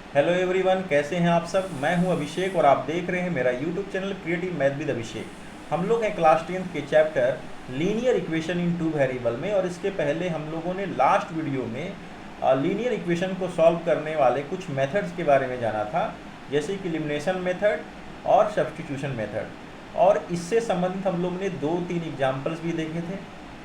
Hello everyone, कैसे हैं आप सब। मैं हूं अभिषेक और आप देख रहे हैं मेरा YouTube channel creative math with Abhishek. हम लोग हैं क्लास 10th के chapter linear equation in two variable में, और इसके पहले हम लोगों ने लास्ट वीडियो में लीनियर इक्वेशन को सॉल्व करने वाले कुछ मेथड्स के बारे में जाना था, जैसे कि एलिमिनेशन मेथड और सब्स्टिट्यूशन मेथड। और इससे संबंधित हम लोग ने 2-3 एग्जाम्पल्स भी देखे थे।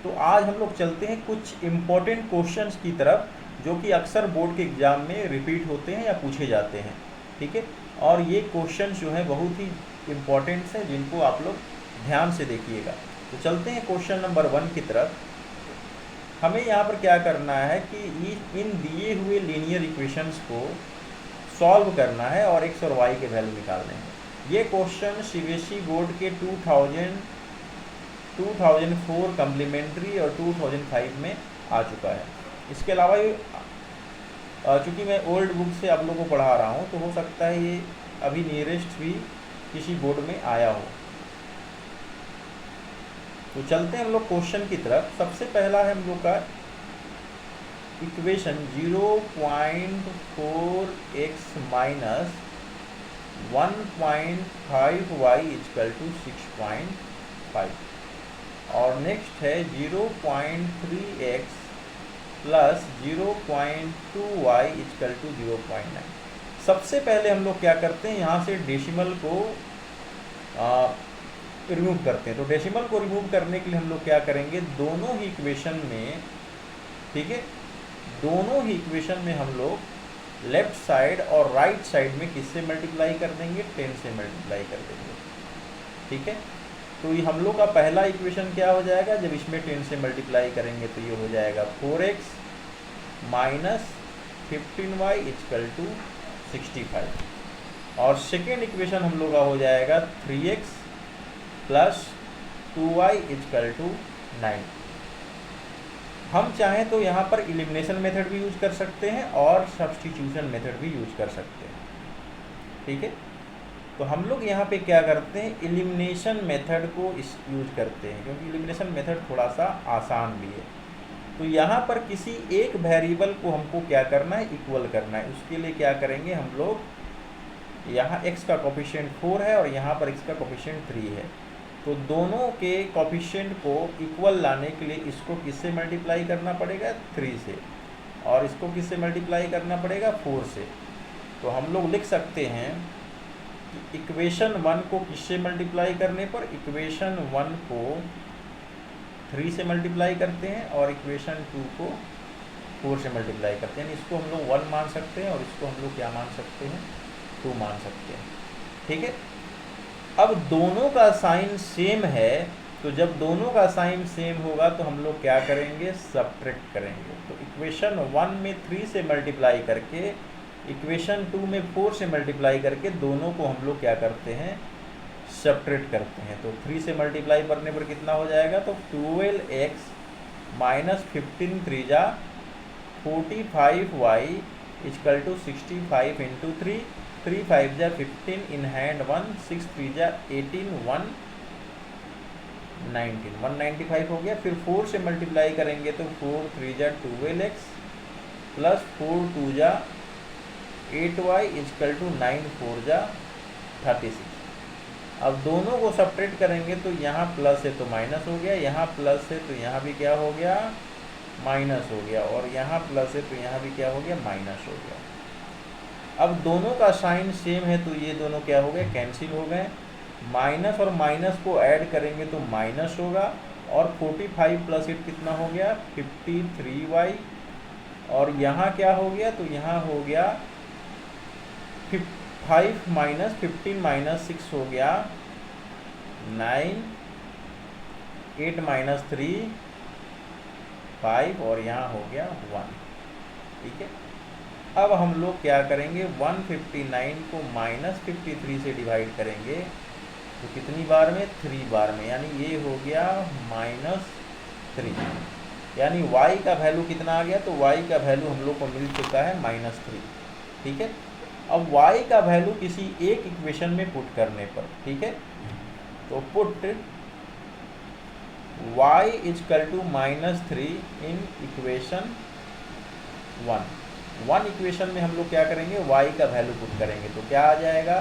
तो आज हम लोग चलते हैं कुछ इम्पोर्टेंट क्वेश्चंस की तरफ, जो कि अक्सर बोर्ड के एग्ज़ाम में रिपीट होते हैं या पूछे जाते हैं। ठीक है, और ये क्वेश्चन जो हैं बहुत ही इम्पोर्टेंट्स हैं, जिनको आप लोग ध्यान से देखिएगा। तो चलते हैं क्वेश्चन नंबर 1 की तरफ। हमें यहाँ पर क्या करना है कि इन दिए हुए लीनियर इक्वेशंस को सॉल्व करना है और एक्स और वाई के वैल्यू निकालने हैं। ये क्वेश्चन सीबीएसई बोर्ड के 2004 कम्प्लीमेंट्री और 2005 में आ चुका है। इसके अलावा चूँकि मैं ओल्ड बुक से आप लोगों को पढ़ा रहा हूँ, तो हो सकता है ये अभी नियरेस्ट भी किसी बोर्ड में आया हो। तो चलते हैं हम लोग क्वेश्चन की तरफ। सबसे पहला है हम लोग का equation 0.4x minus 1.5y equal to 6.5, और नेक्स्ट है 0.3x plus 0.2y equal to 0.9। सबसे पहले हम लोग क्या करते हैं, यहाँ से डेसिमल को रिमूव करते हैं। तो डेसिमल को रिमूव करने के लिए हम लोग क्या करेंगे, दोनों ही इक्वेशन में, ठीक है, दोनों ही इक्वेशन में हम लोग लेफ्ट साइड और राइट साइड में किससे मल्टीप्लाई कर देंगे, 10 से मल्टीप्लाई कर देंगे। ठीक है, तो ये हम लोग का पहला इक्वेशन क्या हो जाएगा, जब इसमें 10 से मल्टीप्लाई करेंगे तो ये हो जाएगा 4x minus 15y equal to 65, और सेकेंड इक्वेशन हम लोग का हो जाएगा 3x plus 2y equal to 9। हम चाहें तो यहाँ पर एलिमिनेशन मेथड भी यूज कर सकते हैं और सब्स्टिट्यूशन मेथड भी यूज कर सकते हैं। ठीक है, तो हम लोग यहाँ पे क्या करते हैं, एलिमिनेशन मेथड को यूज करते हैं, क्योंकि एलिमिनेशन मेथड थोड़ा सा आसान भी है। तो यहाँ पर किसी एक वेरिएबल को हमको क्या करना है, इक्वल करना है। उसके लिए क्या करेंगे हम लोग, यहाँ x का कोफिशिएंट 4 है और यहाँ पर x का कोफिशिएंट 3 है। तो दोनों के कोफिशिएंट को इक्वल लाने के लिए इसको किससे मल्टीप्लाई करना पड़ेगा, 3 से, और इसको किससे मल्टीप्लाई करना पड़ेगा, 4 से। तो हम लोग लिख सकते हैं कि इक्वेशन 1 को किससे मल्टीप्लाई करने पर, इक्वेशन 1 को 3 से मल्टीप्लाई करते हैं और इक्वेशन 2 को 4 से मल्टीप्लाई करते हैं। इसको हम लोग 1 मान सकते हैं और इसको हम लोग क्या मान सकते हैं, 2 मान सकते हैं। ठीक है, अब दोनों का साइन सेम है, तो जब दोनों का साइन सेम होगा तो हम लोग क्या करेंगे, सब्ट्रैक्ट करेंगे। तो इक्वेशन 1 में 3 से मल्टीप्लाई करके, इक्वेशन 2 में 4 से मल्टीप्लाई करके, दोनों को हम लोग क्या करते हैं, सब्ट्रैक्ट करते हैं। तो 3 से मल्टीप्लाई करने पर कितना हो जाएगा, तो 12x माइनस 15 3 जा 45y इक्वल टू 65 इंटू 3, 3 5 जा 15 इन हैंड 1, 6 3 जा 18, 195 हो गया। फिर 4 से मल्टीप्लाई करेंगे तो 4 3 जा 12x प्लस 4 2 जा 8y इक्वल टू 9 4 जा 36। अब दोनों को सब्ट्रैक्ट करेंगे तो यहाँ प्लस है तो माइनस हो गया, यहाँ प्लस है तो यहाँ भी क्या हो गया, माइनस हो गया, और यहाँ प्लस है तो यहाँ भी क्या हो गया, माइनस हो गया। अब दोनों का साइन सेम है तो ये दोनों क्या हो गए, कैंसिल हो गए। माइनस और माइनस को ऐड करेंगे तो माइनस होगा, और 45 प्लस 8 कितना हो गया, 53y, और यहाँ क्या हो गया, तो यहाँ हो गया 5 माइनस 15 माइनस 6 हो गया 9, 8 माइनस 3 5, और यहाँ हो गया 1। ठीक है, अब हम लोग क्या करेंगे, 159 को माइनस 53 से डिवाइड करेंगे तो कितनी बार में, 3 बार में, यानी ये हो गया -3, यानी y का वैल्यू कितना आ गया, तो y का वैल्यू हम लोग को मिल चुका है -3। ठीक है, अब y का वैल्यू किसी एक इक्वेशन में पुट करने पर, ठीक है, तो put y equal to -3 in equation 1। One equation में हम लोग क्या करेंगे, y का वैल्यू पुट करेंगे, तो क्या आ जाएगा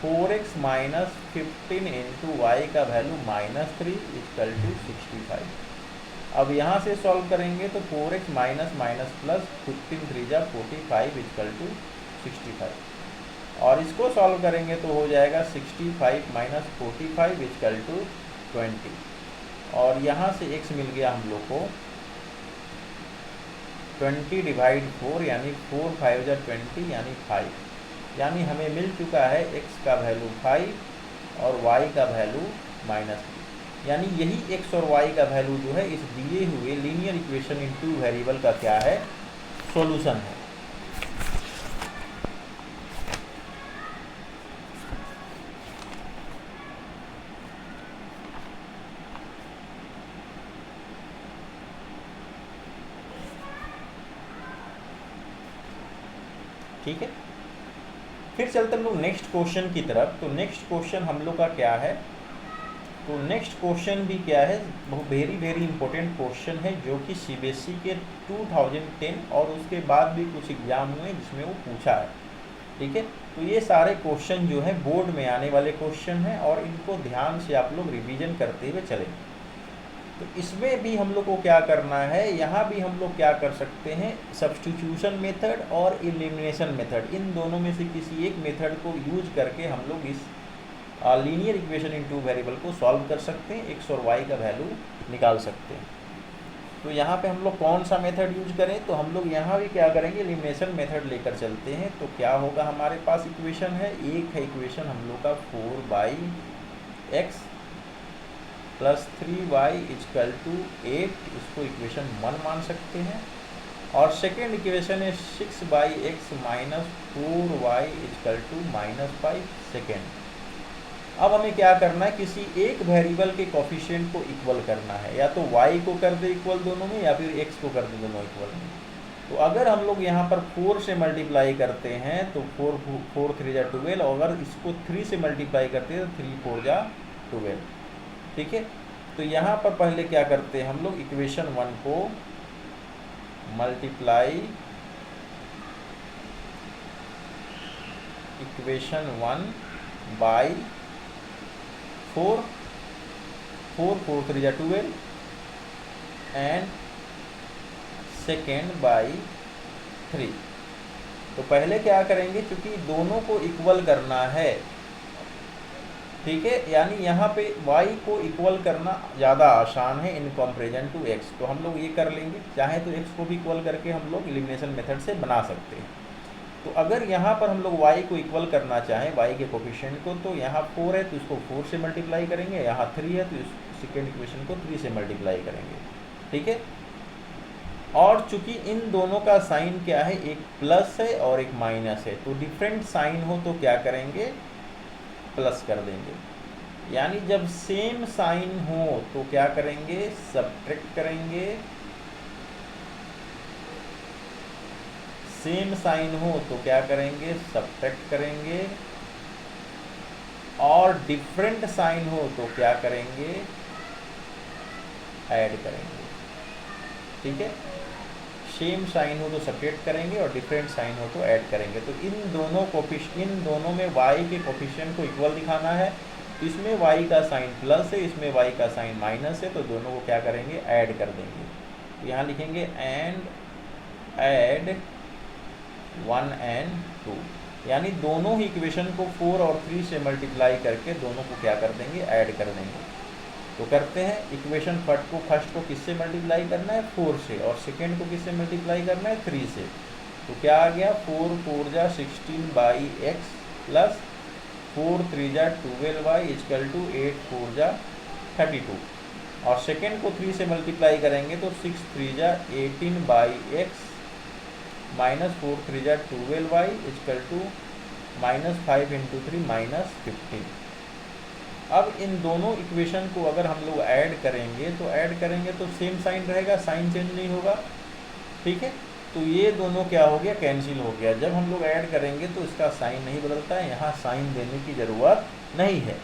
4x माइनस 15 इंटू वाई का वैल्यू -3 इक्वल टू 65। अब यहाँ से सॉल्व करेंगे तो 4x माइनस माइनस प्लस 15 3 जा 45 इक्वल टू 65, और इसको सॉल्व करेंगे तो हो जाएगा 65 माइनस 45 इक्वल टू 20, और यहाँ से x मिल गया हम लोग को 20 डिवाइड 4 यानी 4 5 जा 20 यानी 5, यानी हमें मिल चुका है x का वैल्यू 5 और y का वैल्यू -3, यानी यही x और y का वैल्यू जो है इस दिए हुए linear equation in two variable का क्या है, सॉल्यूशन है। ठीक है, फिर चलते हम लोग नेक्स्ट क्वेश्चन की तरफ। तो नेक्स्ट क्वेश्चन हम लोग का क्या है, तो नेक्स्ट क्वेश्चन भी क्या है, बहुत वेरी इंपॉर्टेंट क्वेश्चन है, जो कि सीबीएसई के 2010 और उसके बाद भी कुछ एग्जाम हुए जिसमें वो पूछा है। ठीक है, तो ये सारे क्वेश्चन जो है बोर्ड में आने वाले क्वेश्चन हैं, और इनको ध्यान से आप लोग रिवीजन करते हुए चलें। तो इसमें भी हम लोग को क्या करना है, यहाँ भी हम लोग क्या कर सकते हैं, सब्स्टिट्यूशन मेथड और एलिमिनेशन मेथड, इन दोनों में से किसी एक मेथड को यूज करके हम लोग इस linear equation in two variable को सॉल्व कर सकते हैं, x और y का वैल्यू निकाल सकते हैं। तो यहाँ पे हम लोग कौन सा मेथड यूज करें, तो हम लोग यहाँ भी क्या करेंगे, एलिमिनेशन मेथड लेकर चलते हैं। तो क्या होगा, हमारे पास इक्वेशन है, एक है इक्वेशन हम लोग का 4x plus 3y equal to 8, इसको इक्वेशन 1 मान सकते हैं, और सेकेंड इक्वेशन है 6x minus 4y equal to -5 second. अब हमें क्या करना है, किसी एक वेरिएबल के कोफिशिएंट को इक्वल करना है, या तो y को कर दे इक्वल दोनों में, या फिर x को कर दे दोनों इक्वल में। तो अगर हम लोग यहाँ पर 4 से मल्टीप्लाई करते हैं तो 4 3 जा 12, और अगर इसको 3 से मल्टीप्लाई करते हैं तो 3 4 जा 12। ठीक है, तो यहाँ पर पहले क्या करते हैं, हम लोग इक्वेशन 1 को मल्टीप्लाई इक्वेशन 1 बाई 4 4 3 जा 12 एंड सेकेंड बाई 3। तो पहले क्या करेंगे, क्योंकि दोनों को इक्वल करना है, ठीक है, यानी यहाँ पे y को इक्वल करना ज़्यादा आसान है इन कंपैरिजन टू x, तो हम लोग ये कर लेंगे। चाहे तो x को भी इक्वल करके हम लोग एलिमिनेशन मेथड से बना सकते हैं। तो अगर यहाँ पर हम लोग y को इक्वल करना चाहें, y के कोफिशिएंट को, तो यहाँ 4 है तो इसको 4 से मल्टीप्लाई करेंगे, यहाँ 3 है तो इस सेकेंड इक्वेशन को 3 से मल्टीप्लाई करेंगे। ठीक है, और चूंकि इन दोनों का साइन क्या है, एक प्लस है और एक माइनस है, तो डिफरेंट साइन हो तो क्या करेंगे, प्लस कर देंगे। यानी जब सेम साइन हो तो क्या करेंगे, सब्ट्रैक्ट करेंगे, सेम साइन हो तो क्या करेंगे, सब्ट्रैक्ट करेंगे, और डिफरेंट साइन हो तो क्या करेंगे, ऐड करेंगे। ठीक है, सेम साइन हो तो सब्ट्रैक्ट करेंगे और डिफरेंट साइन हो तो ऐड करेंगे। तो इन दोनों में y के कोफिशिएंट को इक्वल दिखाना है, इसमें y का साइन प्लस है, इसमें y का साइन माइनस है, तो दोनों को क्या करेंगे, ऐड कर देंगे। तो यहाँ लिखेंगे एंड ऐड 1 and 2, यानी दोनों ही इक्वेशन को 4 और 3 से मल्टीप्लाई करके दोनों को क्या कर देंगे, ऐड कर देंगे। तो करते हैं, इक्वेशन फर्स्ट को किससे मल्टीप्लाई करना है, 4 से, और सेकेंड को किससे मल्टीप्लाई करना है, 3 से। तो क्या आ गया, 4 4 जा 16 बाई एक्स प्लस 4 3 जा 12y इक्वल टू 8 4 जा 32, और सेकेंड को 3 से मल्टीप्लाई करेंगे तो 6 3 जा 18 बाई एक्स माइनस 4 3 जा 12y इक्वल टू -5 इंटू 3 -15। अब इन दोनों इक्वेशन को अगर हम लोग ऐड करेंगे तो सेम साइन रहेगा, साइन चेंज नहीं होगा। ठीक है, तो ये दोनों क्या हो गया, कैंसिल हो गया। जब हम लोग ऐड करेंगे तो इसका साइन नहीं बदलता है, यहाँ साइन देने की ज़रूरत नहीं है।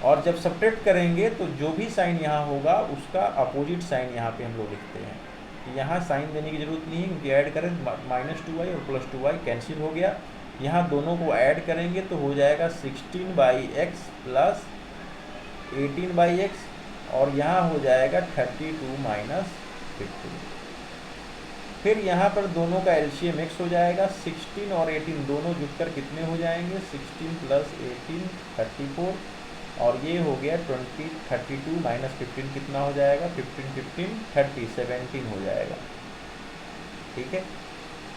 और जब सब्ट्रैक्ट करेंगे तो जो भी साइन यहाँ होगा उसका अपोजिट साइन यहाँ पे हम लोग लिखते हैं। यहाँ साइन देने की ज़रूरत नहीं है क्योंकि ऐड करें -2y और +2y कैंसिल हो गया। यहाँ दोनों को ऐड करेंगे तो हो जाएगा 16/x प्लस 18/x और यहाँ हो जाएगा 32 - 15। फिर यहाँ पर दोनों का एलसीएम x हो जाएगा। 16 और 18 दोनों जुटकर कितने हो जाएंगे? 16 + 18 34 और ये हो गया 32 - 15 कितना हो जाएगा? 15 15 30 17 हो जाएगा। ठीक है,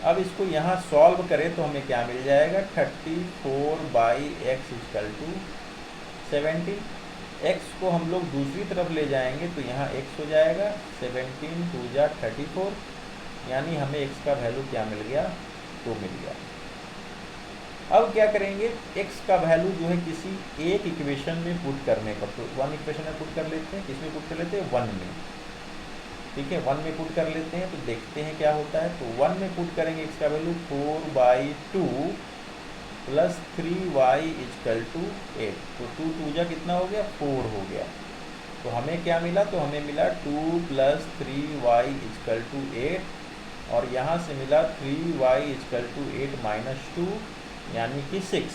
अब इसको यहाँ सॉल्व करें तो हमें क्या मिल जाएगा? 34/x = 17। x को हम लोग दूसरी तरफ ले जाएंगे तो यहाँ x हो जाएगा 17 × 2 = 34, यानी हमें x का वैल्यू क्या मिल गया? 2 मिल गया। अब क्या करेंगे? x का वैल्यू जो है किसी एक इक्वेशन में पुट करने पर, तो वन इक्वेशन में पुट कर लेते हैं। किसमें पुट कर लेते हैं? 1 में। ठीक है, 1 में पुट कर लेते हैं तो देखते हैं क्या होता है। तो 1 में पुट करेंगे x का वैल्यू 4/2 + 3y = 8। तो 2 × 2 = कितना हो गया? 4 हो गया। तो हमें क्या मिला? तो हमें मिला 2 + 3y = 8 और यहाँ से मिला 3y = 8 - 2 यानी कि 6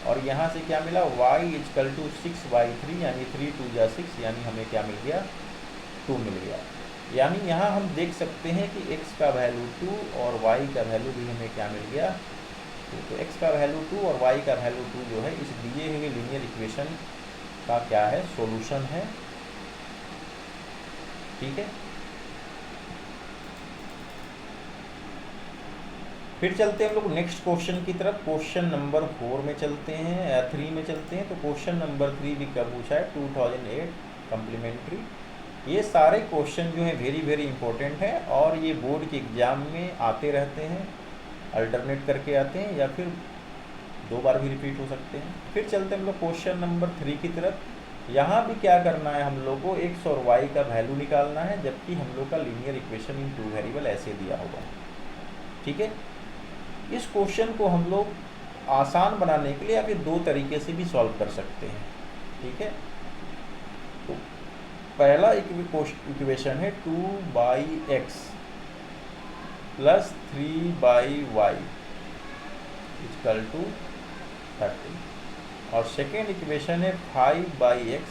और यहाँ से क्या मिला? y = 6/3 यानी 3 × 2 = 6 यानी हमें क्या मिल गया? 2 मिल गया। यानी यहाँ हम देख सकते हैं कि x का वैल्यू 2 और y का वैल्यू भी हमें क्या मिल गया? तो x का वैल्यू 2 और y का वैल्यू 2 जो है इस दिए हुए लीनियर इक्वेशन का क्या है? सॉल्यूशन है। ठीक है, फिर चलते हैं हम लोग नेक्स्ट क्वेश्चन की तरफ। क्वेश्चन नंबर 4 में चलते हैं या 3 में चलते हैं। तो क्वेश्चन नंबर 3 भी क्या पूछा है? 2008 कम्प्लीमेंट्री। ये सारे क्वेश्चन जो हैं वेरी इंपॉर्टेंट हैं और ये बोर्ड के एग्जाम में आते रहते हैं, अल्टरनेट करके आते हैं या फिर 2 बार भी रिपीट हो सकते हैं। फिर चलते हैं हम लोग क्वेश्चन नंबर 3 की तरफ। यहाँ भी क्या करना है? हम लोग को x और y का वैल्यू निकालना है, जबकि हम लोग का लीनियर इक्वेशन इन 2 वेरिएबल ऐसे दिया होगा। ठीक है, इस क्वेश्चन को हम लोग आसान बनाने के लिए या फिर 2 तरीके से भी सॉल्व कर सकते हैं। ठीक है, तो पहला इक्वेशन है 2/x + 3/y = 30 और सेकेंड इक्वेशन है 5/x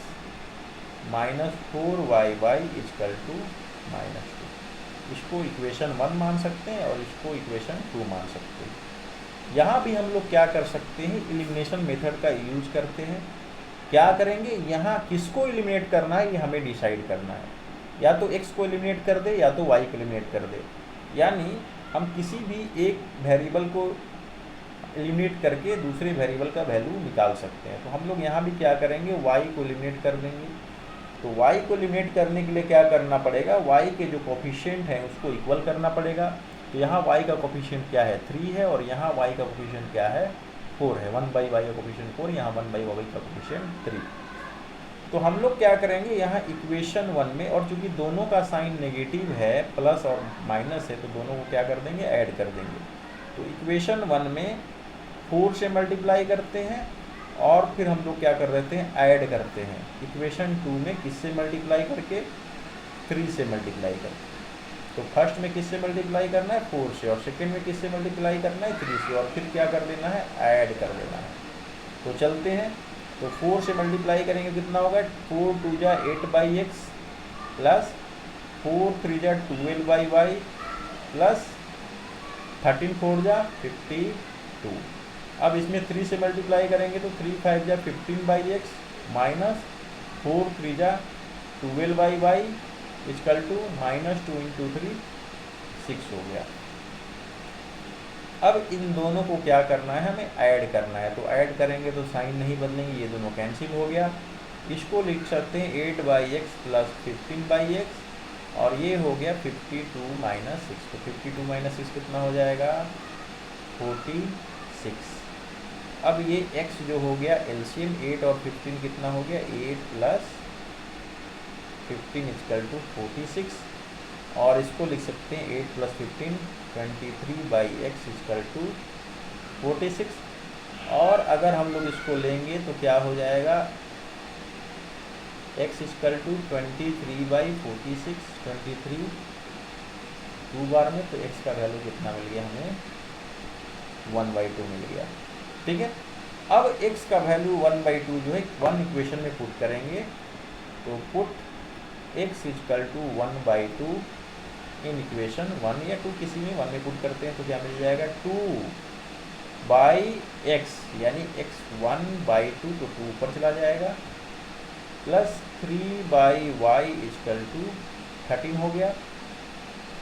- 4y = -2। इसको इक्वेशन 1 मान सकते हैं और इसको इक्वेशन 2 मान सकते हैं। यहाँ भी हम लोग क्या कर सकते हैं? एलिमिनेशन मेथड का यूज करते हैं। क्या करेंगे? यहाँ किसको एलिमिनेट करना है ये हमें डिसाइड करना है। या तो x को एलिमिनेट कर दे या तो y को एलिमिनेट कर दे, यानी हम किसी भी एक वेरिएबल को एलिमिनेट करके दूसरे वेरिएबल का वैल्यू निकाल सकते हैं। तो हम लोग यहाँ भी क्या करेंगे? y को एलिमिनेट कर देंगे। तो y को एलिमिनेट करने के लिए क्या करना पड़ेगा? y के जो कोफिशिएंट हैं उसको इक्वल करना पड़ेगा। तो यहाँ y का कोफिशिएंट क्या है? 3 है और यहाँ y का कोफिशिएंट क्या है? 4 है। 1/y का कोफिशिएंट 4, यहाँ 1/y का कोफिशिएंट 3। तो हम लोग क्या करेंगे? यहाँ इक्वेशन 1 में, और चूंकि दोनों का साइन नेगेटिव है, प्लस और माइनस है, तो दोनों को क्या कर देंगे? ऐड कर देंगे। तो इक्वेशन 1 में 4 से मल्टीप्लाई करते हैं और फिर हम लोग क्या कर देते हैं? ऐड करते हैं। इक्वेशन 2 में किससे मल्टीप्लाई करके? 3 से मल्टीप्लाई करके। तो फर्स्ट में किससे मल्टीप्लाई करना है? 4 से, और सेकंड में किससे मल्टीप्लाई करना है? 3 से, और फिर क्या कर देना है? ऐड कर देना है। तो चलते हैं, तो 4 से मल्टीप्लाई करेंगे कितना होगा? 4 × 2 = 8/x प्लस 4 × 3 = 12/y प्लस 13 × 4 = 52। अब इसमें 3 से मल्टीप्लाई करेंगे तो 3 × 5 = 15/x माइनस 4 × 3 = 12/y = -2 × 3 6 हो गया। अब इन दोनों को क्या करना है? हमें ऐड करना है। तो ऐड करेंगे तो साइन नहीं बदलेंगे, ये दोनों कैंसिल हो गया। इसको लिख सकते हैं 8/x + 15/x और ये हो गया 52 - 6। तो 52 - 6 कितना हो जाएगा? 46। अब ये x जो हो गया एलसीएम 8 और 15 कितना हो गया? 8 + 15 = 46 और इसको लिख सकते हैं 8 + 15 23/x = 46। और अगर हम लोग इसको लेंगे तो क्या हो जाएगा? x = 23/46, 23 2 बार में, तो x का वैल्यू कितना मिल गया हमें 1/2 मिल गया। ठीक है, अब x का वैल्यू 1/2 जो है 1 इक्वेशन में पुट करेंगे, तो put x equal to 1/2 in equation 1 या 2 किसी में 1 में पुट करते हैं, तो क्या मिल जाएगा 2/x यानी x 1/2 तो 2 ऊपर चला जाएगा, प्लस 3/y इक्वल टू 13 हो गया।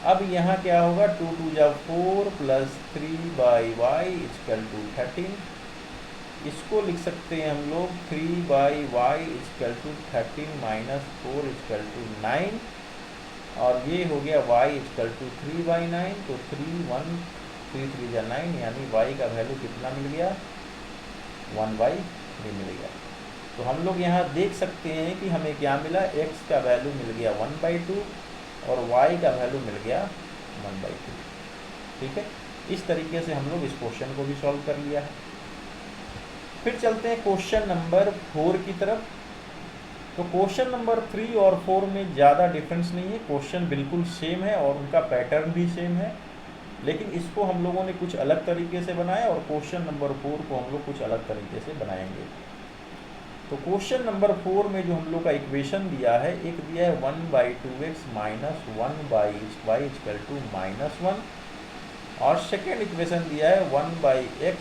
अब यहाँ क्या होगा 2 2 जा 4 प्लस 3/y इक्वल टू 13, इसको लिख सकते हैं हम लोग 3/y equal to 13 minus 4 equal to 9, और ये हो गया y इक्वल टू 3/9, तो 3 3 जा 9 यानी y का वैल्यू कितना मिल गया 1/3 मिल गया। तो हम लोग यहाँ देख सकते हैं कि हमें क्या मिला, x का वैल्यू मिल गया 1/2 और y का वैल्यू मिल गया 1/3। ठीक है, इस तरीके से हम लोग इस क्वेश्चन को भी सॉल्व कर लिया है। फिर चलते हैं क्वेश्चन नंबर 4 की तरफ। तो क्वेश्चन नंबर 3 और 4 में ज़्यादा डिफरेंस नहीं है, क्वेश्चन बिल्कुल सेम है और उनका पैटर्न भी सेम है, लेकिन इसको हम लोगों ने कुछ अलग तरीके से बनाया और क्वेश्चन नंबर 4 को हम लोग कुछ अलग तरीके से बनाएंगे। तो क्वेश्चन नंबर 4 में जो हम लोग का इक्वेशन दिया है, एक दिया है 1/2x minus 1/y equal to -1, और सेकेंड इक्वेशन दिया है 1/x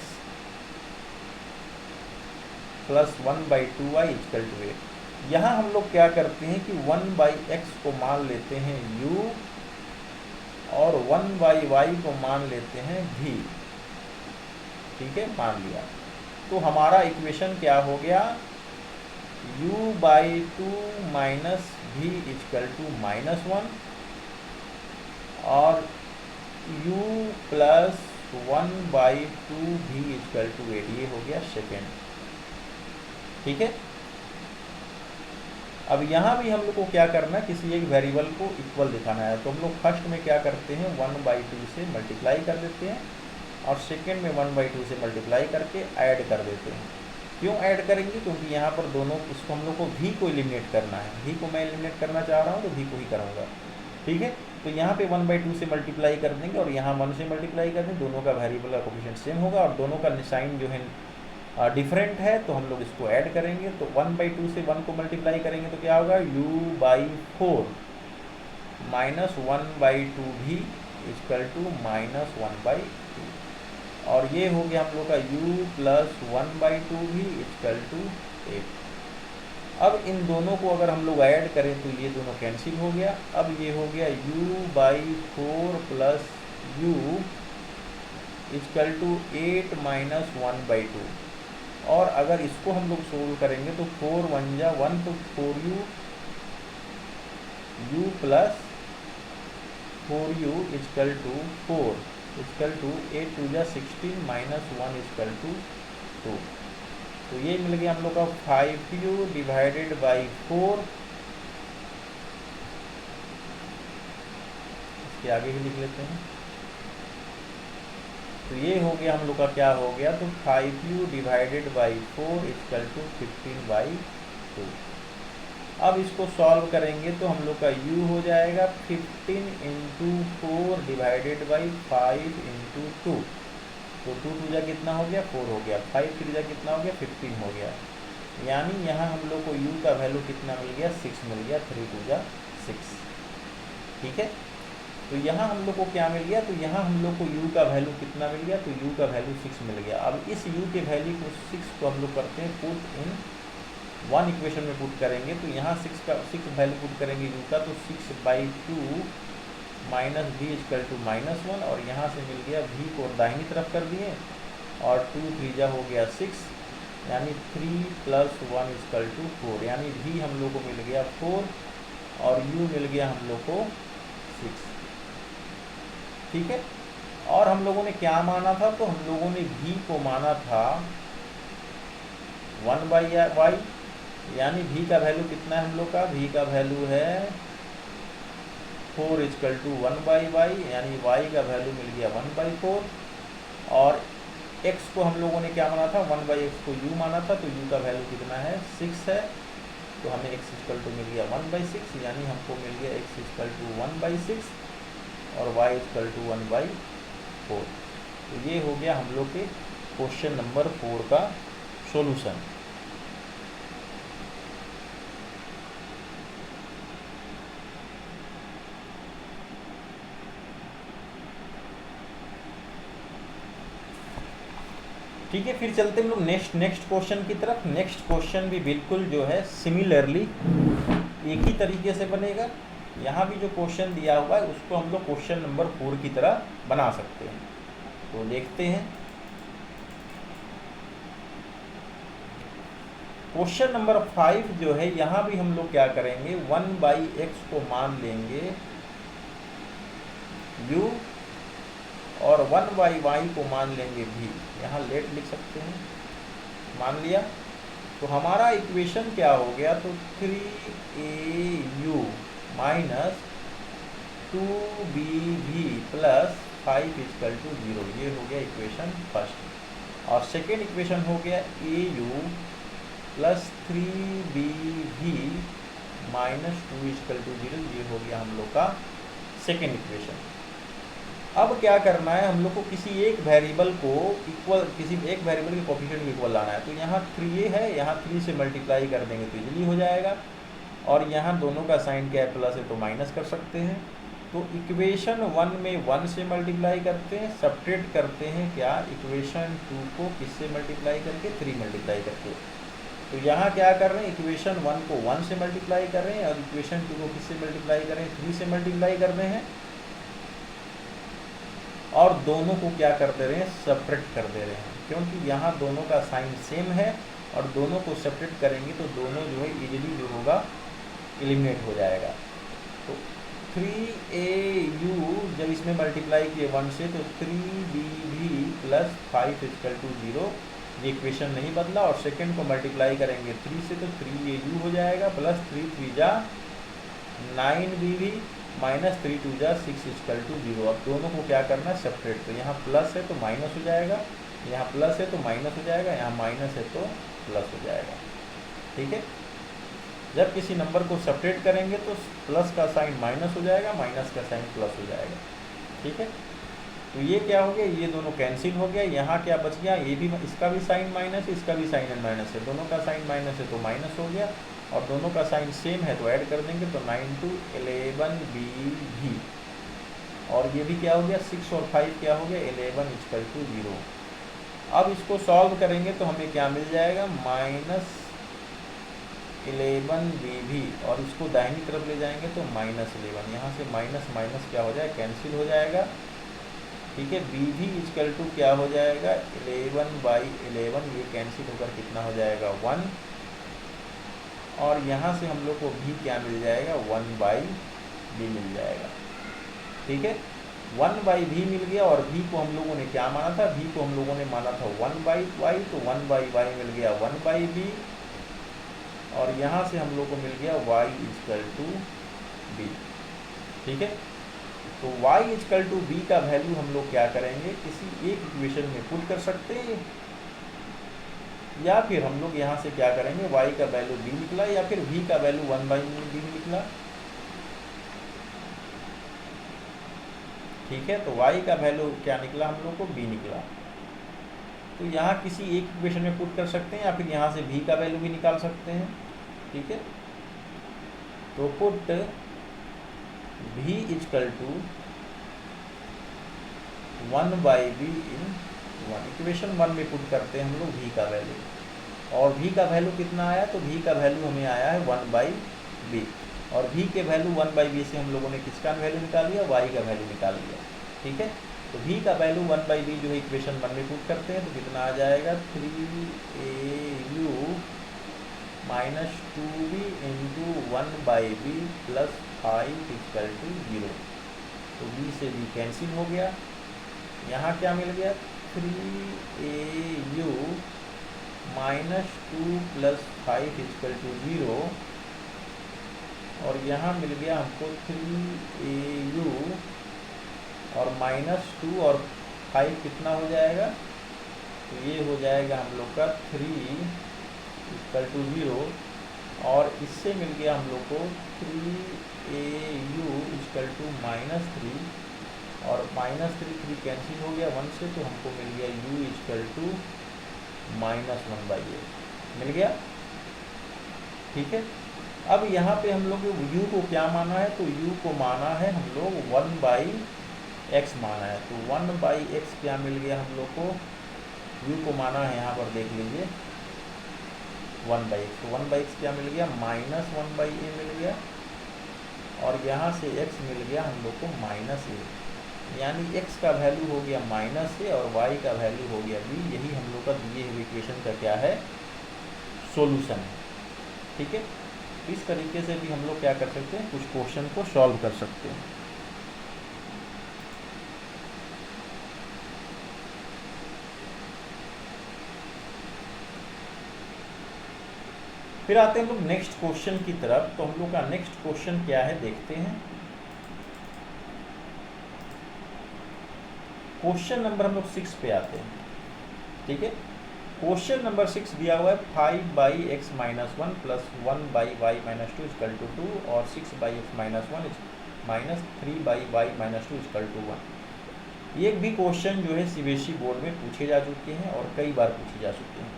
plus 1/2y equal to 8। यहाँ हम लोग क्या करते हैं कि 1/x को मान लेते हैं u और 1/y को मान लेते हैं v। ठीक है, मान लिया, तो हमारा इक्वेशन क्या हो गया u/2 minus v equal to -1 और u plus 1/2 v equal to 8, ये हो गया सेकेंड। ठीक है, अब यहाँ भी हम लोग को क्या करना है, किसी एक वेरिएबल को इक्वल दिखाना है, तो हम लोग फर्स्ट में क्या करते हैं 1/2 से मल्टीप्लाई कर देते हैं और सेकेंड में 1/2 से मल्टीप्लाई करके ऐड कर देते हैं। क्यों ऐड करेंगे, क्योंकि यहाँ पर दोनों, इसको हम लोग को v को एलिमिनेट करना है, v को मैं एलिमिनेट करना चाह रहा हूँ तो v को ही करूँगा। ठीक है, तो यहाँ पे 1/2 से मल्टीप्लाई कर देंगे और यहाँ 1 से मल्टीप्लाई कर देंगे, दोनों का वेरिएबल का कोफिशिएंट सेम होगा और दोनों का साइन जो है डिफरेंट है, तो हम लोग इसको ऐड करेंगे। तो 1/2 से 1 को मल्टीप्लाई करेंगे तो क्या होगा u/4 माइनस 1/2 भी इक्वल टू -1/2, और ये हो गया हम लोग का u प्लस 1/2 भी इक्वल टू 8। अब इन दोनों को अगर हम लोग ऐड करें तो ये दोनों कैंसिल हो गया। अब ये हो गया u/4 plus u equal to 8 minus 1/2, और अगर इसको हम लोग सोल्व करेंगे तो 4 1 जा 1, तो 4u u plus 4u equal to 4 equal to 8 2 जा 16 माइनस 1 इक्वल टू 2। तो ये मिल गया हम लोग का 5u डिवाइडेड बाई 4, इसके आगे भी लिख लेते हैं। तो ये हो गया हम लोग का क्या हो गया, तो 5u divided by 4 equal to 15/2। अब इसको सॉल्व करेंगे तो हम लोग का u हो जाएगा 15 इंटू 4 डिवाइडेड बाई 5 इंटू 2, तो 2 2 जा कितना हो गया 4 हो गया, 5 3 जा कितना हो गया 15 हो गया, यानी यहाँ हम लोग को u का वैल्यू कितना मिल गया 6 मिल गया, 3 2 जा 6। ठीक है, तो यहाँ हम लोग को क्या मिल गया, तो यहाँ हम लोग को u का वैल्यू कितना मिल गया, तो u का वैल्यू 6 मिल गया। अब इस u के वैल्यू को 6 को हम लोग करते हैं पुट इन 1 इक्वेशन में पुट करेंगे, तो यहाँ 6 वैल्यू पुट करेंगे u का, तो 6/2 माइनस v इक्वल टू -1, और यहाँ से मिल गया v को दाहिनी तरफ कर दिए और 2 3 जा हो गया 6, यानी 3 प्लस 1 इक्वल टू 4, यानी v हम लोग को मिल गया 4 और u मिल गया हम लोग को 6। ठीक है, और हम लोगों ने क्या माना था, तो हम लोगों ने v को माना था 1/y, यानी v का वैल्यू कितना है हम लोग का, v का वैल्यू है 4 इक्वल टू 1/y, यानी y का वैल्यू मिल गया 1/4, और x को हम लोगों ने क्या माना था 1/x को u माना था, तो u का वैल्यू कितना है 6 है, तो हमें x इक्वल टू मिल गया 1/6, यानी हमको मिल गया x इक्वल टू 1/6, और y इक्वल टू 1/4। तो ये हो गया हम लोग के क्वेश्चन नंबर 4 का सॉल्यूशन। ठीक है, फिर चलते हम लोग नेक्स्ट क्वेश्चन की तरफ। नेक्स्ट क्वेश्चन भी बिल्कुल जो है सिमिलरली एक ही तरीके से बनेगा। यहाँ भी जो क्वेश्चन दिया हुआ है उसको हम लोग क्वेश्चन नंबर 4 की तरह बना सकते हैं। तो देखते हैं क्वेश्चन नंबर 5 जो है, यहाँ भी हम लोग क्या करेंगे, 1/x को मान लेंगे u और 1/y को मान लेंगे v। यहाँ लेट लिख सकते हैं, मान लिया। तो हमारा इक्वेशन क्या हो गया, तो 3au minus 2bv plus 5 equal to 0। ये हो गया इक्वेशन फर्स्ट। और सेकेंड इक्वेशन हो गया au plus 3bv minus 2 equal to 0। ये हो गया हम लोग का सेकेंड इक्वेशन। अब क्या करना है, हम लोग को किसी एक वेरिएबल को इक्वल, किसी एक वेरिएबल के कोएफिशिएंट को इक्वल लाना है। तो यहाँ 3a है, यहाँ 3 से मल्टीप्लाई कर देंगे तो इजीली हो जाएगा। और यहाँ दोनों का साइन क्या है, प्लस है तो माइनस कर सकते हैं। तो इक्वेशन 1 में 1 से मल्टीप्लाई करते हैं, सब्ट्रैक्ट करते हैं क्या, इक्वेशन 2 को किससे मल्टीप्लाई करके, 3 मल्टीप्लाई करके। तो यहाँ क्या कर रहे हैं, इक्वेशन 1 को 1 से मल्टीप्लाई कर रहे हैं और इक्वेशन 2 को किससे मल्टीप्लाई कर रहे हैं, 3 से मल्टीप्लाई कर रहे हैं। और दोनों को क्या कर दे रहे हैं, सब्ट्रैक्ट कर दे रहे हैं, क्योंकि यहाँ दोनों का साइन सेम है और दोनों को सब्ट्रैक्ट करेंगे तो दोनों जो है इजीली जो होगा एलिमिनेट हो जाएगा। तो 3au जब इसमें मल्टीप्लाई किए 1 से तो 3bv प्लस 5 इक्वल टू 0। ये इक्वेशन नहीं बदला। और सेकंड को मल्टीप्लाई करेंगे 3 से तो 3au हो जाएगा प्लस 3 3 जा 9bv माइनस 3 2 जा 6 इक्वल टू 0। अब दोनों को क्या करना है, सेपरेट। तो यहाँ प्लस है तो माइनस हो जाएगा, यहाँ प्लस है तो माइनस हो जाएगा, यहाँ माइनस है तो प्लस हो जाएगा। ठीक है, जब किसी नंबर को सेपरेट करेंगे तो प्लस का साइन माइनस हो जाएगा, माइनस का साइन प्लस हो जाएगा। ठीक है, तो ये क्या हो गया, ये दोनों कैंसिल हो गया। यहाँ क्या बच गया, ये भी, इसका भी साइन माइनस है, इसका भी साइन माइनस है, दोनों का साइन माइनस है तो माइनस हो गया। और दोनों का साइन सेम है तो ऐड कर देंगे तो 9 to 11bv। और ये भी क्या हो गया, 6 और 5 क्या हो गया, 11 इक्वल टू 0। अब इसको सॉल्व करेंगे तो हमें क्या मिल जाएगा, माइनस 11bv। और इसको दाहिनी तरफ ले जाएंगे तो माइनस 11। यहाँ से माइनस माइनस क्या हो जाएगा, कैंसिल हो जाएगा। ठीक है, bv इक्वल टू क्या हो जाएगा, 11/11। ये कैंसिल होकर कितना हो जाएगा, 1। और यहाँ से हम लोग को v क्या मिल जाएगा, 1/v मिल जाएगा। ठीक है, 1/v मिल गया। और v को हम लोगों ने क्या माना था, v को हम लोगों ने माना था 1/y। तो 1/y मिल गया 1/v। और यहाँ से हम लोग को मिल गया y इक्वल टू b। ठीक है, तो y इक्वल टू b का वैल्यू हम लोग क्या करेंगे, किसी एक इक्वेशन में पुट कर सकते हैं, या फिर हम लोग यहाँ से क्या करेंगे, y का वैल्यू b निकला या फिर v का वैल्यू 1/b निकला। ठीक है, तो y का वैल्यू क्या निकला, हम लोग को b निकला। तो यहाँ किसी एक इक्वेशन में पुट कर सकते हैं या फिर यहाँ से v का वैल्यू भी निकाल सकते हैं। ठीक है, तो put v equal to 1/b in 1। Equation 1 में पुट करते हैं हम लोग v का वैल्यू। और v का वैल्यू कितना आया, तो v का वैल्यू हमें आया है 1/b। और v के वैल्यू 1/b से हम लोगों ने किसका वैल्यू निकाल लिया, y का वैल्यू निकाल लिया। ठीक है, तो v का वैल्यू 1/b जो है इक्वेशन 1 में पुट करते हैं तो कितना आ जाएगा, 3au minus 2b into 1/b plus 5 equal to 0। तो b से b कैंसिल हो गया। यहाँ क्या मिल गया, 3au minus 2 plus 5 equal to 0। और यहाँ मिल गया हमको 3au और माइनस 2 और 5 कितना हो जाएगा, तो ये हो जाएगा हम लोग का 3 इक्वल टू 0। और इससे मिल गया हम लोग को 3au इक्वल टू माइनस 3 और -3 कैंसिल हो गया 1 से, तो हमको मिल गया u इक्वल टू -1/8 मिल गया। ठीक है, अब यहाँ पे हम लोग u को क्या माना है, तो u को माना है हम लोग 1/x माना है, तो 1/x क्या मिल गया हम लोग को, u को माना है यहाँ पर देख लीजिए 1/x, तो 1/x क्या मिल गया, -1/a मिल गया, और यहाँ से x मिल गया हम लोग को -a, यानी x का वैल्यू हो गया -a और y का वैल्यू हो गया b। यही हम लोग का दिए हुए इक्वेशन का क्या है, सॉल्यूशन है। ठीक है, इस तरीके से भी हम लोग क्या कर सकते हैं, कुछ क्वेश्चन को सॉल्व कर सकते हैं। फिर आते हैं हम लोग नेक्स्ट क्वेश्चन की तरफ। तो हम लोग का नेक्स्ट क्वेश्चन क्या है देखते हैं। क्वेश्चन नंबर हम लोग 6 पे आते हैं। ठीक है, क्वेश्चन नंबर 6 दिया हुआ है 5/x - 1 + 1/y - 2 = 2 और 6/x - 1 - 3/y - 2 = 1। ये भी क्वेश्चन जो है सीबीएसई बोर्ड में पूछे जा चुके हैं और कई बार पूछे जा चुके हैं।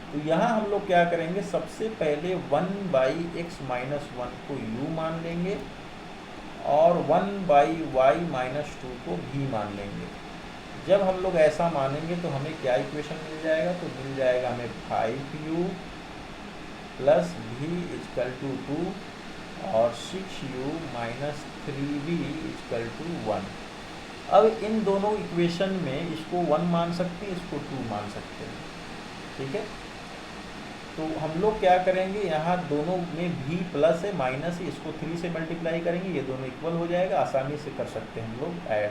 तो यहाँ हम लोग क्या करेंगे, सबसे पहले 1/x - 1 को u मान लेंगे और 1/y - 2 को v मान लेंगे। जब हम लोग ऐसा मानेंगे तो हमें क्या इक्वेशन मिल जाएगा, तो मिल जाएगा हमें 5u + v = 2 और 6u - 3v = 1। अब इन दोनों इक्वेशन में इसको 1 मान सकते हैं, इसको 2 मान सकते हैं। ठीक है, तो हम लोग क्या करेंगे, यहाँ दोनों में v प्लस है माइनस है, इसको 3 से मल्टीप्लाई करेंगे, ये दोनों इक्वल हो जाएगा, आसानी से कर सकते हैं हम लोग ऐड।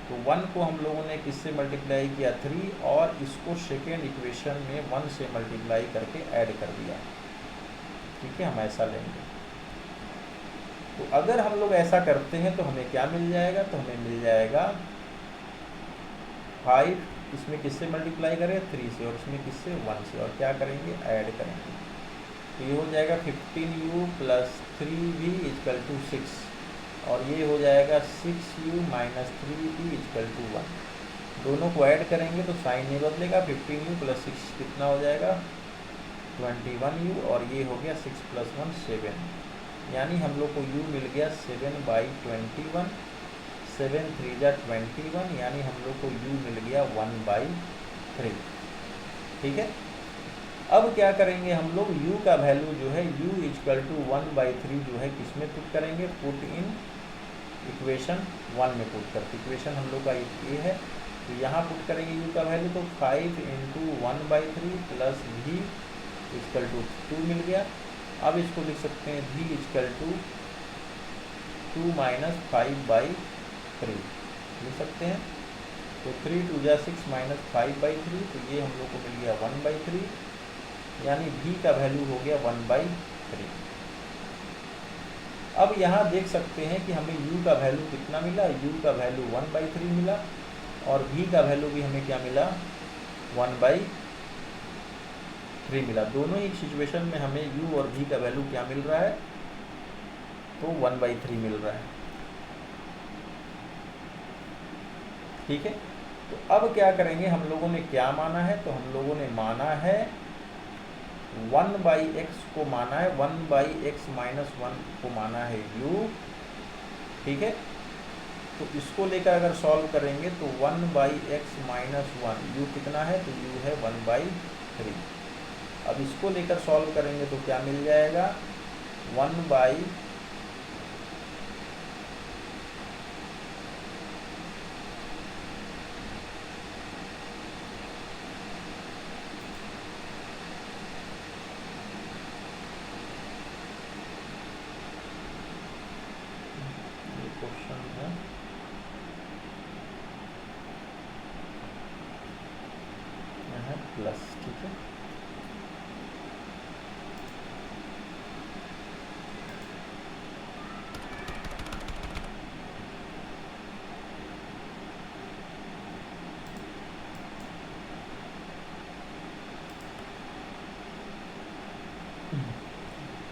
तो 1 को हम लोगों ने किससे मल्टीप्लाई किया, 3, और इसको सेकेंड इक्वेशन में 1 से मल्टीप्लाई करके ऐड कर दिया। ठीक है, हम ऐसा लेंगे। तो अगर हम लोग ऐसा करते हैं तो हमें क्या मिल जाएगा, तो हमें मिल जाएगा 5, इसमें किससे मल्टीप्लाई करेंगे, 3 से, और इसमें किससे, 1 से, और क्या करेंगे, ऐड करेंगे। तो ये हो जाएगा 15u + 3v = 6, और ये हो जाएगा 6u - 3v = 1। दोनों को ऐड करेंगे तो साइन नहीं बदलेगा, 15u + 6 कितना हो जाएगा, 21u, और ये हो गया 6 + 1 7, यानी हम लोग को u मिल गया 7/21, 7 3 जा 21, यानी हम लोग को u मिल गया 1/3। ठीक है, अब क्या करेंगे हम लोग, u का वैल्यू जो है u = 1/3 जो है किसमें पुट करेंगे, पुट इन इक्वेशन 1 में पुट करते। इक्वेशन हम लोग का ये है, तो यहाँ पुट करेंगे u का वैल्यू, तो 5 × 1/3 + v = 2 मिल गया। अब इसको लिख सकते हैं v = 2 - 5/3 लिख सकते हैं। तो 3 2 जा 6 - 5/3, तो ये हम लोग को मिल गया 1/3, यानी v का वैल्यू हो गया 1/3। अब यहाँ देख सकते हैं कि हमें u का वैल्यू कितना मिला, u का वैल्यू 1/3 मिला, और v का वैल्यू भी हमें क्या मिला, 1/3 मिला। दोनों ही सिचुएशन में हमें u और v का वैल्यू क्या मिल रहा है, तो 1/3 मिल रहा है। ठीक है, तो अब क्या करेंगे, हम लोगों ने क्या माना है, तो हम लोगों ने माना है 1/x को माना है, 1/x - 1 को माना है u। ठीक है, तो इसको लेकर अगर सॉल्व करेंगे तो 1/x - 1 u कितना है, तो u है 1/3। अब इसको लेकर सॉल्व करेंगे तो क्या मिल जाएगा, 1/, क्वेश्चन है प्लस। ठीक है,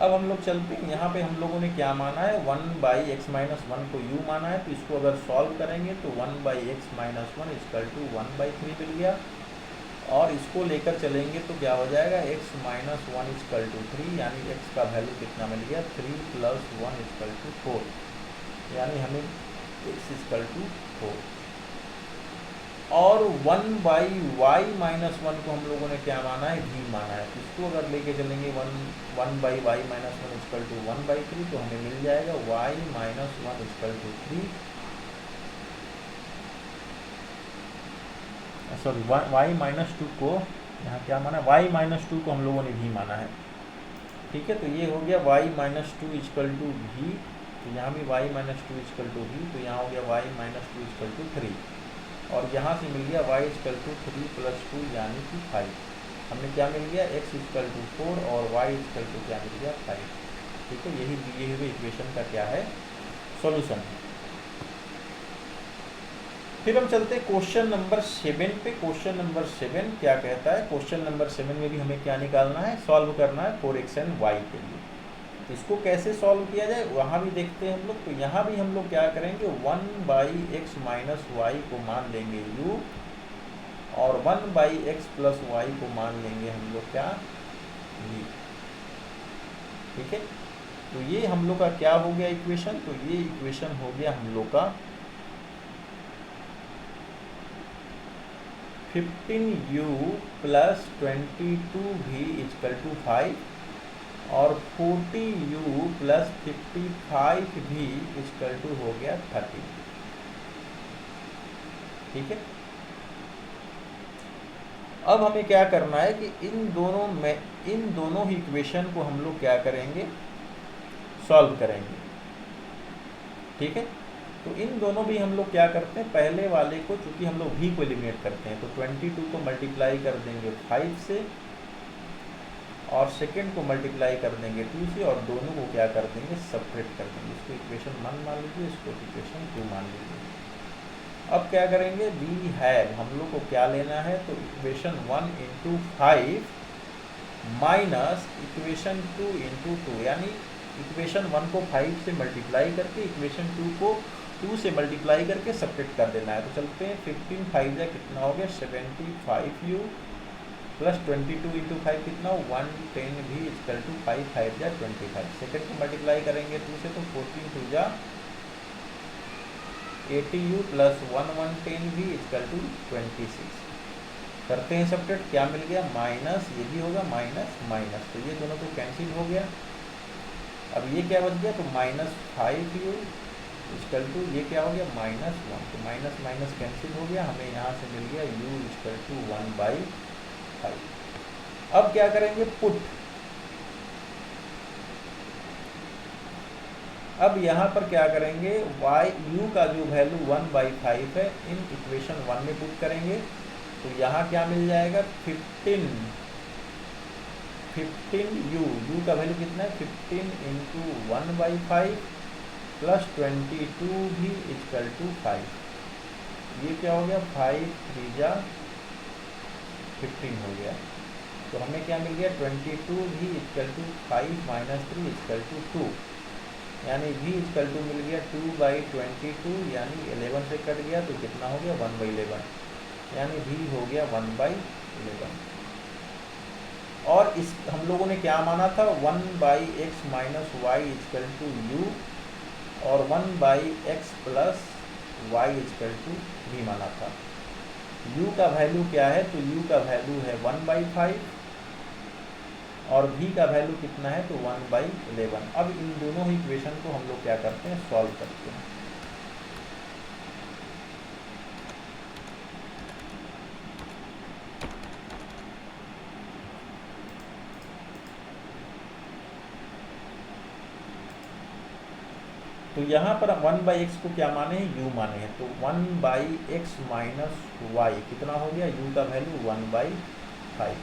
अब हम लोग चलते हैं, यहाँ पे हम लोगों ने क्या माना है, 1/x-1 को u माना है, तो इसको अगर सॉल्व करेंगे तो 1/x-1 इक्वल टू 1/3 मिल गया। और इसको लेकर चलेंगे तो क्या हो जाएगा, x-1 इक्वल टू 3, यानी x का वैल्यू कितना मिल गया, 3 + 1 इक्वल टू 4, यानी हमें x इक्वल टू 4। और 1/y-1 को हम लोगों ने क्या माना है, v माना है, तो इसको अगर लेके चलेंगे 1/y-1 इक्वल टू 1/3, तो हमें मिल जाएगा y-1 equal to 3, sorry y-2 को यहाँ क्या माना है, y-2 को हम लोगों ने v माना है। ठीक है, तो ये हो गया y-2 इक्वल टू v, तो यहाँ भी y-2 इक्वल टू v, तो यहाँ हो गया y-2 इक्वल टू 3, और यहाँ से मिल गया y इक्वल टू 3 + 2 यानी कि 5। हमें क्या मिल गया, x इक्वल टू 4 और y इक्वल टू क्या मिल गया, 5। ठीक है, यही दिए हुए इक्वेशन का क्या है, सॉल्यूशन है। फिर हम चलते हैं क्वेश्चन नंबर 7 पे। क्वेश्चन नंबर 7 क्या कहता है, क्वेश्चन नंबर 7 में भी हमें क्या निकालना है, सॉल्व करना है 4x and y के लिए। तो इसको कैसे सॉल्व किया जाए वहाँ भी देखते हैं हम लोग। तो यहाँ भी हम लोग क्या करेंगे, 1/x-y को मान लेंगे u, और 1/x+y को मान लेंगे हम लोग क्या, v। ठीक है, तो ये हम लोग का क्या हो गया इक्वेशन, तो ये इक्वेशन हो गया हम लोग का 15u + 22v इक्वल टू 5, और 40u + 55v इक्वल टू हो गया 30। ठीक है, अब हमें क्या करना है कि इन दोनों ही इक्वेशन को हम लोग क्या करेंगे, सॉल्व करेंगे। ठीक है, तो इन दोनों भी हम लोग क्या करते हैं, पहले वाले को चूंकि हम लोग v को एलिमिनेट करते हैं, तो 22 को मल्टीप्लाई कर देंगे 5 से, और सेकेंड को मल्टीप्लाई कर देंगे 2 से, और दोनों को क्या कर देंगे, सब्ट्रैक्ट कर देंगे। इसको इक्वेशन 1 मान लीजिए, इसको इक्वेशन 2 मान लीजिए। अब क्या करेंगे, वी हैव, हम लोग को क्या लेना है, तो इक्वेशन 1 × 5 माइनस इक्वेशन 2 × 2, यानी इक्वेशन 1 को 5 से मल्टीप्लाई करके इक्वेशन 2 को 2 से मल्टीप्लाई करके सब्ट्रैक्ट कर देना है। तो चलते हैं, 15 5 जा कितना हो गया, 75u + 22 × 5 कितना, 110v इक्वल टू 5 5 जा 25। सेकेंड को मल्टीप्लाई करेंगे 2 से, तो 14 2 जा 80u + 110v इक्वल टू 26। करते हैं सब्ट्रैक्ट, क्या मिल गया, माइनस, ये भी होगा माइनस माइनस, तो ये दोनों तो कैंसिल हो गया। अब ये क्या बच गया, तो -5u इक्वल टू, ये क्या हो गया, -1, तो माइनस माइनस कैंसिल हो गया, हमें यहाँ से मिल गया u इक्वल टू 1/5। अब क्या करेंगे, पुट। अब यहाँ पर क्या करेंगे, u का जो वैल्यू 1/5 है, इन इक्वेशन 1 में पुट करेंगे, तो यहाँ क्या मिल जाएगा, 15u का वैल्यू कितना है, 15 × 1/5 + 22v इक्वल टू 5। ये क्या हो गया, 5 3 जा 15 हो गया, तो हमें क्या मिल गया, 22v equal to 5 - 3 equal to 2, यानी v इक्वल टू मिल गया 2/22, यानी 11 से कट गया, तो कितना हो गया, 1/11, यानी v हो गया 1/11। और इस हम लोगों ने क्या माना था, 1/x - y equal to u, और 1/x + y equal to v माना था। u का वैल्यू क्या है, तो u का वैल्यू है 1/5, और v का वैल्यू कितना है, तो 1/11। अब इन दोनों ही इक्वेशन को हम लोग क्या करते हैं, सॉल्व करते हैं। तो यहाँ पर 1/x को क्या माने हैं, u माने हैं, तो 1/x - y कितना हो गया, u का वैल्यू 1/5,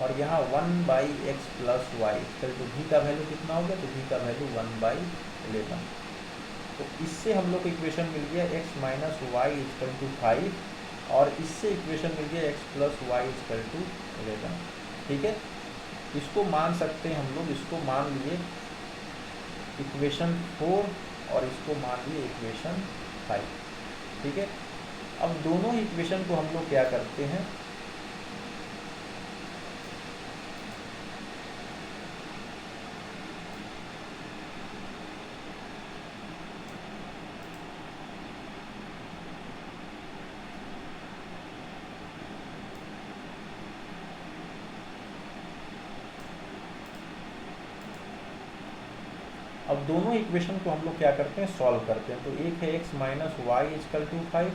और यहाँ 1/x + y तो v का वैल्यू कितना हो गया, तो v का वैल्यू 1/11। तो इससे हम लोग को इक्वेशन मिल गया x - y इक्वल टू 5, और इससे इक्वेशन मिल गया x + y इक्वल टू 11। ठीक है, इसको मान सकते हैं हम लोग, इसको मान लिए इक्वेशन 4 और इसको मान लिए इक्वेशन 5। ठीक है, अब दोनों ही इक्वेशन को हम लोग क्या करते हैं, अब दोनों इक्वेशन को हम लोग क्या करते हैं, सॉल्व करते हैं। तो एक है x minus y equal to 5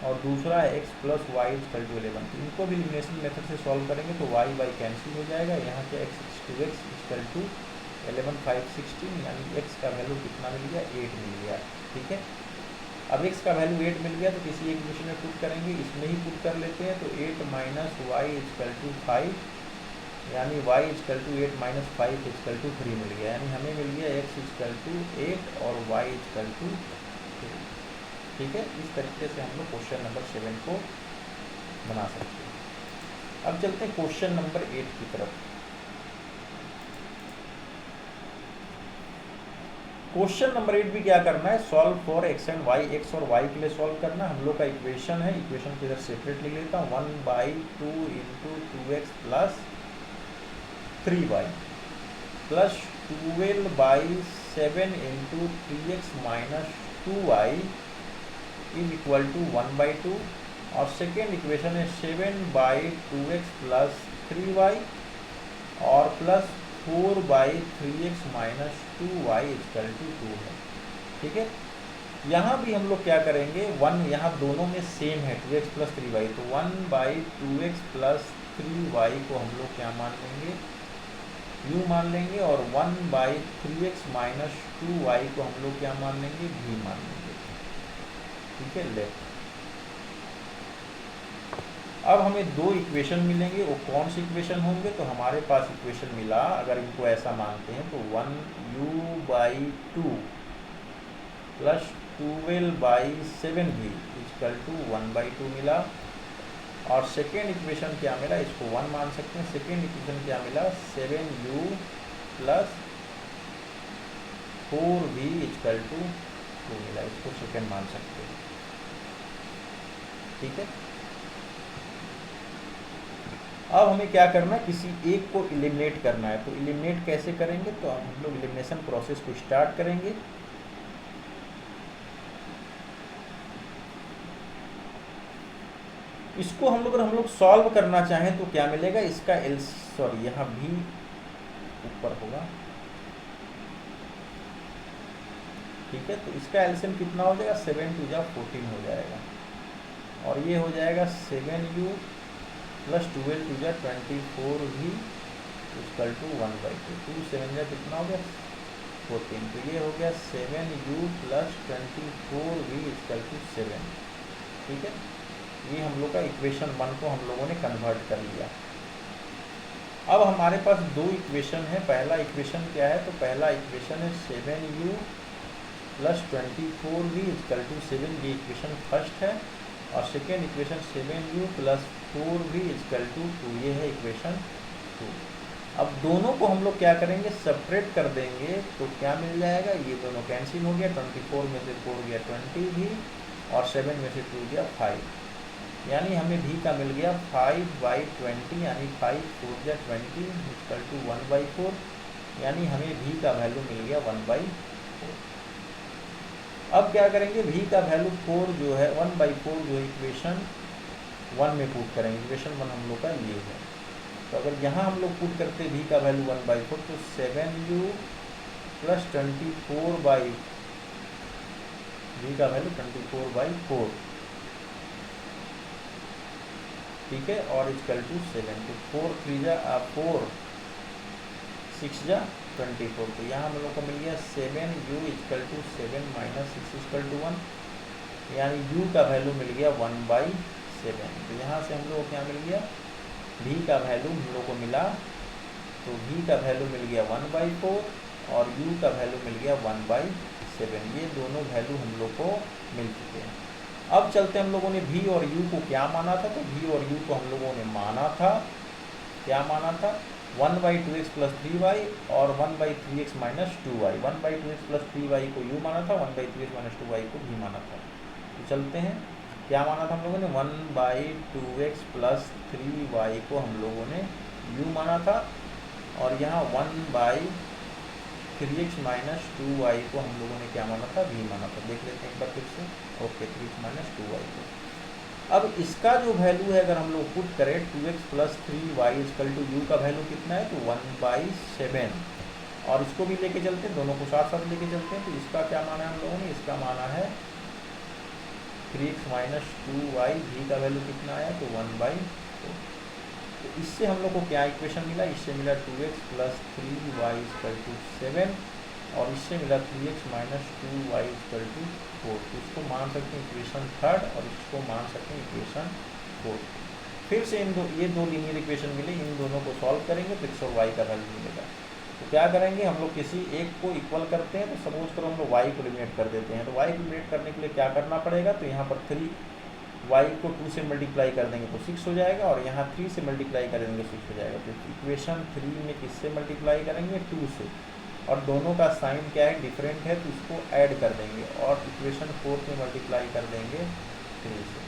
और दूसरा है x plus y equal to 11। तो इनको भी एलिमिनेशन मेथड से सॉल्व करेंगे तो y बाई कैंसिल हो जाएगा। यहाँ के x इजकल टू 11 5 16, यानी x का वैल्यू कितना मिल गया, 8 मिल गया। ठीक है, अब x का वैल्यू 8 मिल गया तो किसी एक इक्वेशन में पुट करेंगे, इसमें ही पुट कर लेते हैं। तो 8 माइनस वाई इजकल टू 5, यानी y equal to 8 minus 5 equal to 3 मिल गया, यानी हमें मिल गया x इजकल टू 8 और y इजकल टू 3। ठीक है, इस तरीके से हम लोग क्वेश्चन नंबर 7 को बना सकते हैं। अब चलते हैं क्वेश्चन नंबर 8 की तरफ। क्वेश्चन नंबर 8 भी क्या करना है, solve for x and y, x और y के लिए सॉल्व करना। हम लोग का इक्वेशन है, इक्वेशन को इधर सेपरेट लिख लेता हूँ, 1/2 into 2x plus 3y plus 12/7 into 3x minus 2y is equal to 1/2, और सेकेंड इक्वेशन है 7/2x प्लस 3y और plus 4/3x minus 2y is equal to 2 है। ठीक है, यहाँ भी हम लोग क्या करेंगे, 1 यहाँ दोनों में सेम है 2x प्लस 3y, तो 1/2x प्लस 3y को हम लोग क्या मान लेंगे, u मान लेंगे, और 1/3x माइनस 2y को हम लोग क्या मान लेंगे, v मान लेंगे। ठीक है, लेफ्ट। अब हमें दो इक्वेशन मिलेंगे, वो कौन सी इक्वेशन होंगे, तो हमारे पास इक्वेशन मिला, अगर इनको ऐसा मानते हैं तो 1u/2 plus 12/7v is equal to 1/2 मिला, और सेकेंड इक्वेशन क्या मिला, इसको 1 मान सकते हैं। सेकेंड इक्वेशन क्या मिला, 7u plus 4v equal to 2 मिला, इसको सेकेंड मान सकते हैं। ठीक है, अब हमें क्या करना है, किसी एक को एलिमिनेट करना है। तो एलिमिनेट कैसे करेंगे, तो हम लोग एलिमिनेशन प्रोसेस को स्टार्ट करेंगे। इसको हम लोग सॉल्व करना चाहें तो क्या मिलेगा, इसका यहाँ भी ऊपर होगा। ठीक है, तो इसका एलसीएम कितना हो जाएगा, 7 2 जा 14 हो जाएगा, और ये हो जाएगा 7u प्लस 12 2 जा 24v इजकल टू 1/2, 2 7 जा कितना हो गया 14, तो ये हो गया 7u plus 24v is equal to 7। ठीक है, ये हम लोग का इक्वेशन 1 को हम लोगों ने कन्वर्ट कर लिया। अब हमारे पास दो इक्वेशन है। पहला इक्वेशन क्या है, तो पहला इक्वेशन है 7u plus 24v is equal to 7, ये इक्वेशन फर्स्ट है, और second equation 7u plus 4v equal to 2, ये है इक्वेशन 2। अब दोनों को हम लोग क्या करेंगे, सेपरेट कर देंगे, तो क्या मिल जाएगा, ये दोनों कैंसिल हो गया, 24 में से 4 गया 20v, और 7 में से 2 गया 5, यानी हमें v का मिल गया 5/20, यानी 5 4 जा 20 इजकल टू 1/4, यानी हमें v का वैल्यू मिल गया 1/4। अब क्या करेंगे, v का वैल्यू 4 जो है 1/4 जो है इक्वेशन 1 में पुट करेंगे। इक्वेशन 1 हम लोग का ये है, तो अगर यहाँ हम लोग पुट करते v का वैल्यू 1/4, तो 7u प्लस 24 v का वैल्यू 24/4। ठीक है, और इजकल टू 7, तो 4 3 जा 4 6 जा 24, तो यहाँ हम लोग को मिल गया 7u equal to 7 minus 6 equal to 1, यानी u का वैल्यू मिल गया 1/7। तो यहाँ से हम लोग को क्या मिल गया, v का वैल्यू हम लोग को मिला, तो v का वैल्यू मिल गया 1/4 और u का वैल्यू मिल गया 1/7। ये दोनों वैल्यू हम लोग को मिल चुके हैं। अब चलते हम लोगों ने v और u को क्या माना था, तो v और u को हम लोगों ने माना था, क्या माना था, 1/2x प्लस 3y और 1/3x minus 2y। 1/2x plus 3y को u माना था, 1/3x माइनस 2y को v माना था। तो चलते हैं, क्या माना था हम लोगों ने, 1/2x प्लस 3y को हम लोगों ने u माना था, और यहाँ 1/3x माइनस 2y को हम लोगों ने क्या माना था, v माना था। देख लेते हैं एक बार फिर से। ओके, 3x माइनस 2y को अब इसका जो वैल्यू है अगर हम लोग पुट करें 2x plus 3y equal to u का वैल्यू कितना है, तो 1/7। और इसको भी लेके चलते हैं, दोनों को साथ साथ लेके चलते हैं। तो इसका क्या माना है हम लोगों ने, इसका माना है 3x माइनस 2y, v का वैल्यू कितना आया, तो 1/4। तो इससे हम लोग को क्या इक्वेशन मिला, इससे मिला 2x plus 3y equal to 7, और इससे मिला 3x minus 2y is equal to 4। तो इसको मान सकते हैं इक्वेशन थर्ड, और इसको मान सकते हैं इक्वेशन फोर्थ। फिर से ये दो लीनियर इक्वेशन मिले, इन दोनों को सॉल्व करेंगे तो x और y का वैल्यू मिलेगा। तो क्या करेंगे हम लोग, किसी एक को इक्वल करते हैं। तो सपोज करो हम लोग y को एलिमिनेट कर देते हैं। तो y को एलिमिनेट करने के लिए क्या करना पड़ेगा, तो यहाँ पर 3y को 2 से मल्टीप्लाई कर देंगे तो 6 हो जाएगा, और यहाँ 3 से मल्टीप्लाई करेंगे 6 हो जाएगा। तो इक्वेशन 3 में किससे मल्टीप्लाई करेंगे, 2 से, और दोनों का साइन क्या है, डिफरेंट है, तो इसको ऐड कर देंगे, और इक्वेशन 4 में मल्टीप्लाई कर देंगे 3 से।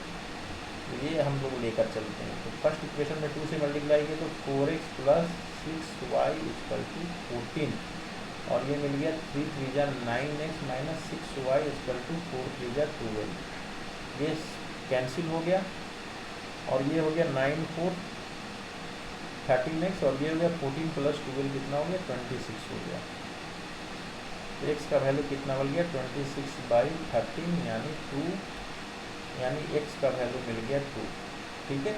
तो ये हम लोग लेकर चलते हैं। तो फर्स्ट इक्वेशन में 2 से मल्टीप्लाई किया तो 4x plus 6y is equal to 14, और ये मिल गया 3 3 9x minus 6y is equal to 4 3 12। ये कैंसिल हो गया, और ये हो गया 9 4 13x, और ये हो गया 14 प्लस 12 कितना हो गया, 26 हो गया। तो x का वैल्यू कितना मिल गया, 26/13 यानी 2, यानी x का वैल्यू मिल गया 2। ठीक है,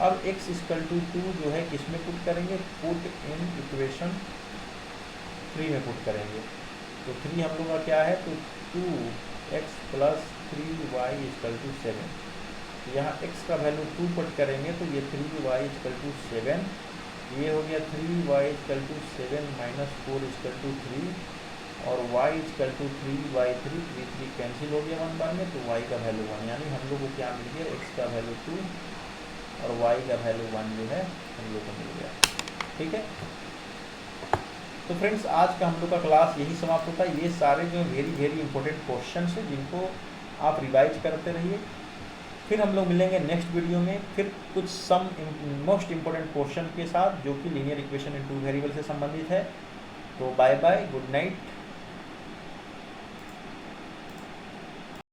अब x इजकल टू 2 जो है किसमें पुट करेंगे, पुट इन इक्वेशन 3 में पुट करेंगे। तो 3 हम लोग का क्या है, तो 2x plus 3y equal to 7। तो यहाँ x का वैल्यू 2 पुट करेंगे तो ये 3y इजकल टू 7, ये हो गया 3y equal to 7 minus 4 equal to 3, और y इजकल टू 3/3, 3 कैंसिल हो गया 1 बार में, तो y का वैल्यू 1, यानी हम लोग को क्या मिल गया, x का वैल्यू 2 और y का वैल्यू 1 जो है हम लोग को मिल गया। ठीक है, तो फ्रेंड्स आज का हम लोग का क्लास यही समाप्त होता है। ये सारे जो वेरी इंपॉर्टेंट क्वेश्चन है जिनको आप रिवाइज करते रहिए। फिर हम लोग मिलेंगे नेक्स्ट वीडियो में, फिर कुछ सम मोस्ट इम्पोर्टेंट क्वेश्चन के साथ जो कि लीनियर इक्वेशन इन 2 वेरिएबल से संबंधित है। तो बाय बाय, गुड नाइट।